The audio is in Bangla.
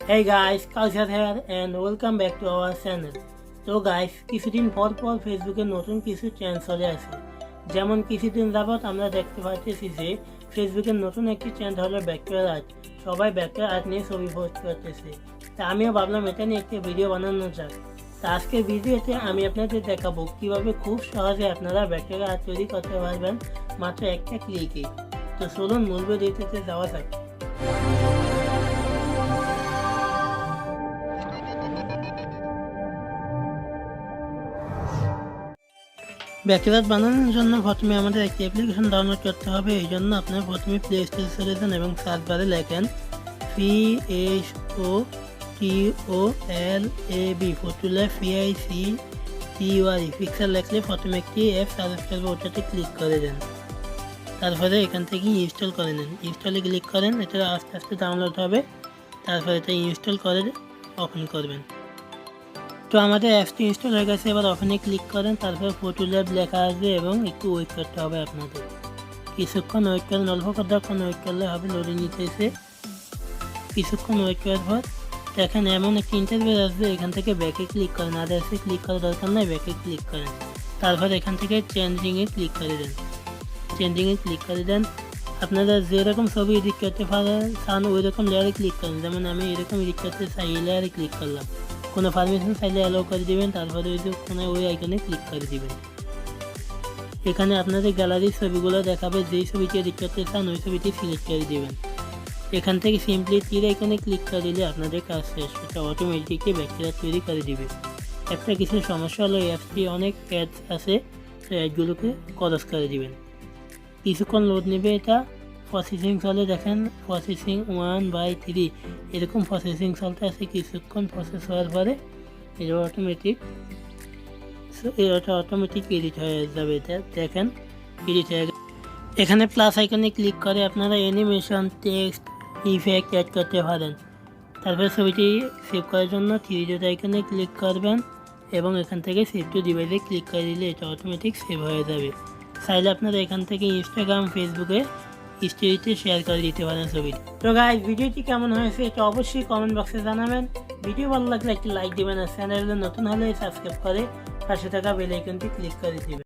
Hey guys, Kausar here and welcome back to our channel. তো গাইস কিছুদিন পর ফেসবুকে নতুন কিছু চেঞ্জ চলে আসে। যেমন কিছুদিন যাবত আমরা দেখতে পাচ্ছি যে ফেসবুকের নতুন একটি চেঞ্জ হলো ব্যাকটেরিয়াল আর্ট। সবাই ব্যাকটেরিয়াল আর্ট নিয়ে ছবি পোস্ট করতেছে। তা আমিও ভাবলাম এটা নিয়ে একটি ভিডিও বানানো যাক। তা আজকের ভিডিওতে আমি আপনাদের দেখাবো কীভাবে খুব সহজে আপনারা ব্যাকটেরিয়াল আর্ট তৈরি করতে পারবেন মাত্র একটা ক্লিকে। তো চলুন মূল ভিডিওতে যাওয়া যাক। ব্যাকটেরিয়া বানানোর জন্য প্রথমে আমাদের একটি অ্যাপ্লিকেশন ডাউনলোড করতে হবে। এই জন্য আপনারা প্রথমে প্লে স্টোরে চলে যান এবং সার্চ বারে লেখেন PHOTOLAB ফটোল্যাব PICTURE পিক্সেল লেখলে প্রথমে একটি অ্যাপ সার্চ করবে, ওটাতে ক্লিক করে দেন। তারপরে এখান থেকে ইনস্টল করে নেন। ইনস্টলে ক্লিক করেন, এটা আস্তে আস্তে ডাউনলোড হবে। তারপরে এটা ইনস্টল করে ওপেন করবেন। তো আমাদের অ্যাপটি ইনস্টল হয়ে গেছে, এবার ওখানে ক্লিক করেন। তারপর ফটোল্যাব লেখা আসবে এবং একটু ওয়েট করতে হবে আপনাদের। কিছুক্ষণ ওয়েট করেন, অল্প কতক্ষণ ওয়েট করলে হবে, লোডিং নিতেছে। কিছুক্ষণ ওয়েট করার পর দেখেন এমন একটি ইন্টারভিউ আসবে, এখান থেকে ব্যাকে ক্লিক করেন। আদার্সে ক্লিক করার দরকার নয়, ব্যাকে ক্লিক করেন। তারপর এখান থেকে চেঞ্জিংয়ে ক্লিক করে দেন। চেঞ্জিংয়ে ক্লিক করে দেন। আপনারা যেরকম ছবি এডিট করতে চান ওই রকম লেয়ারে ক্লিক করেন। যেমন আমি এরকম এডিট করতে চাই, এই লেয়ারে ক্লিক করলাম। কোনো পারমিশন চাইলে অ্যালাউ করে দিবেন। তারপরে ওই যে কোনো ওই আইকনে ক্লিক করে দিবেন। এখানে আপনাদের গ্যালারির ছবিগুলো দেখাবে, যেই ছবিটি এডিট করতে চান ওই ছবিটি সিলেক্ট করে দিবেন। এখান থেকে সিম্পলি তীর আইকনে ক্লিক করে দিলে আপনাদের কাজ শেষ। এটা অটোমেটিকলি ব্যাকটেরিয়া তৈরি করে দিবে। একটা কিছু সমস্যা হলো অ্যাপসটি অনেক অ্যাডস আছে, তো অ্যাডগুলোকে ক্রস করে দিবেন। কিছুক্ষণ লোড নেবে, এটা প্রসেসিং চলে। দেখেন প্রসেসিং 1/3 এরকম প্রসেসিং চলতে আছে। কিছুক্ষণ প্রসেস হওয়ার পরে এটা অটোমেটিক এডিট হয়ে যাবে। এটা দেখেন এডিট হয়ে গেছে। এখানে প্লাস আইকনে ক্লিক করে আপনারা অ্যানিমেশন, টেক্সট, ইফেক্ট অ্যাড করতে পারেন। তারপরে ছবিটি সেভ করার জন্য 3 ডট আইকনে ক্লিক করবেন এবং এখান থেকে সেভ টু ডিভাইসে ক্লিক করে দিলে এটা অটোমেটিক সেভ হয়ে যাবে। চাইলে আপনারা এখান থেকে ইনস্টাগ্রাম, ফেসবুকে স্টোরিতে শেয়ার করে দিতে পারেন ছবিটি। তো গাইস ভিডিওটি কেমন হয়েছে এটা অবশ্যই কমেন্ট বক্সে জানাবেন। ভিডিও ভালো লাগলে একটি লাইক দিবেন আর চ্যানেলে নতুন হলে সাবস্ক্রাইব করে পাশে থাকা বেল আইকনটি ক্লিক করে দিবেন।